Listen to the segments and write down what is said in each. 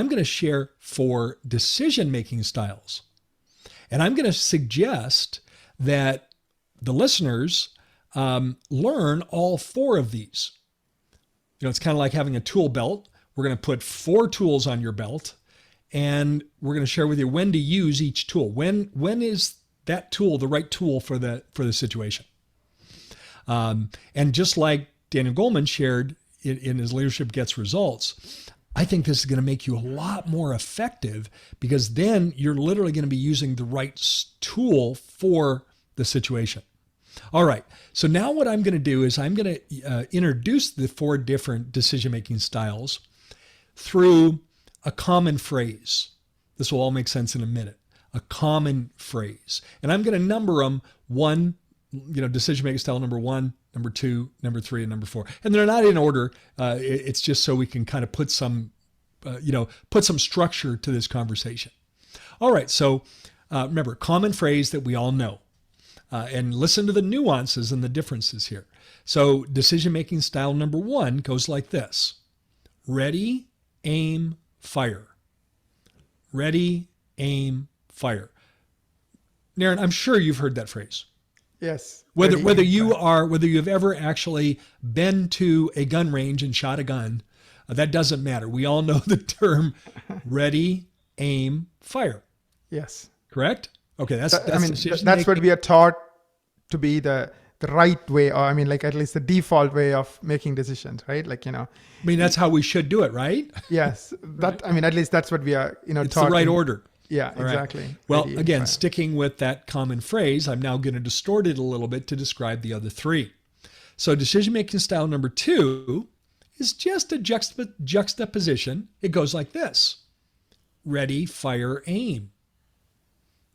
I'm going to share 4 decision-making styles. And I'm going to suggest that the listeners learn all 4 of these. It's kind of like having a tool belt. We're going to put 4 tools on your belt, and we're going to share with you when to use each tool. When is that tool the right tool for the situation? And just like Daniel Goleman shared in his Leadership Gets Results, I think this is going to make you a lot more effective, because then you're literally going to be using the right tool for the situation. All right. So now what I'm going to do is I'm going to introduce the 4 different decision-making styles through a common phrase. This will all make sense in a minute. A common phrase. And I'm going to number them decision-making style number 1, number 2, number 3, and number 4. And they're not in order. It's just so we can kind of put some structure to this conversation. All right. So remember, common phrase that we all know. And listen to the nuances and the differences here. So decision-making style number 1 goes like this. Ready, aim, fire. Ready, aim, fire. Naren, I'm sure you've heard that phrase. Yes. Whether you've ever actually been to a gun range and shot a gun, that doesn't matter. We all know the term ready, aim, fire. Yes. Correct? Okay, that's what we are taught to be the right way, or at least the default way of making decisions, right? That's how we should do it, right? Yes. At least that's what we are, it's taught. the right order. Yeah, All exactly. Right. Well, again, sticking with that common phrase, I'm now going to distort it a little bit to describe the other 3. So decision-making style number 2 is just a juxtaposition. It goes like this. Ready, fire, aim.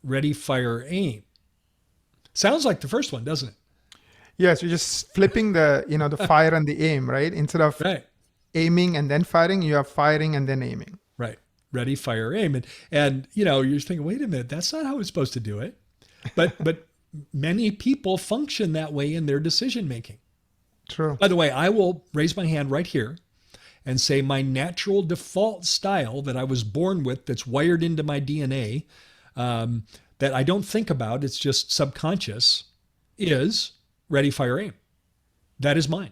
Ready, fire, aim. Sounds like the first one, doesn't it? Yes, you're just flipping the fire and the aim, right? Instead of aiming and then firing, you are firing and then aiming. Right. Ready, fire, aim. And you're thinking, wait a minute, that's not how we're supposed to do it. But many people function that way in their decision making. True. By the way, I will raise my hand right here and say my natural default style that I was born with, that's wired into my DNA, that I don't think about, it's just subconscious, is ready, fire, aim. That is mine.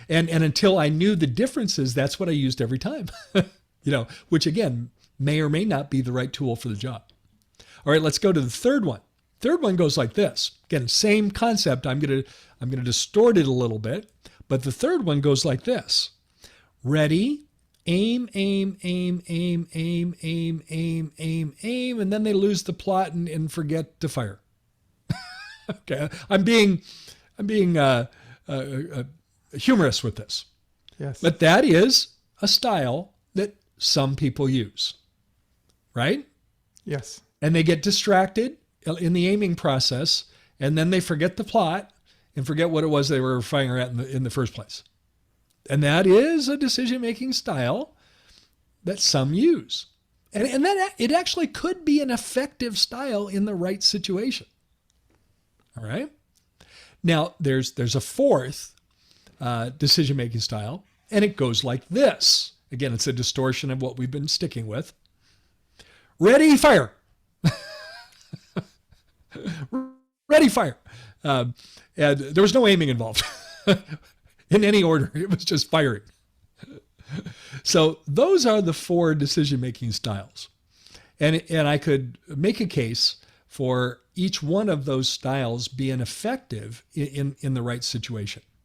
And until I knew the differences, that's what I used every time. Which again, may or may not be the right tool for the job. All right, let's go to the third one. Third one goes like this. Again, same concept. I'm going to distort it a little bit, but the third one goes like this. Ready, aim, aim, aim, aim, aim, aim, aim, aim, aim, and then they lose the plot and forget to fire. Okay, I'm being humorous with this. Yes. But that is a style that some people use, right? Yes. And they get distracted in the aiming process, and then they forget the plot and forget what it was they were firing at in the first place. And that is a decision-making style that some use. And that it actually could be an effective style in the right situation. All right? Now, there's a fourth decision-making style, and it goes like this. Again, it's a distortion of what we've been sticking with. Ready, fire. Ready, fire. And there was no aiming involved in any order. It was just firing. So those are the 4 decision-making styles. And I could make a case for each one of those styles being effective in the right situation.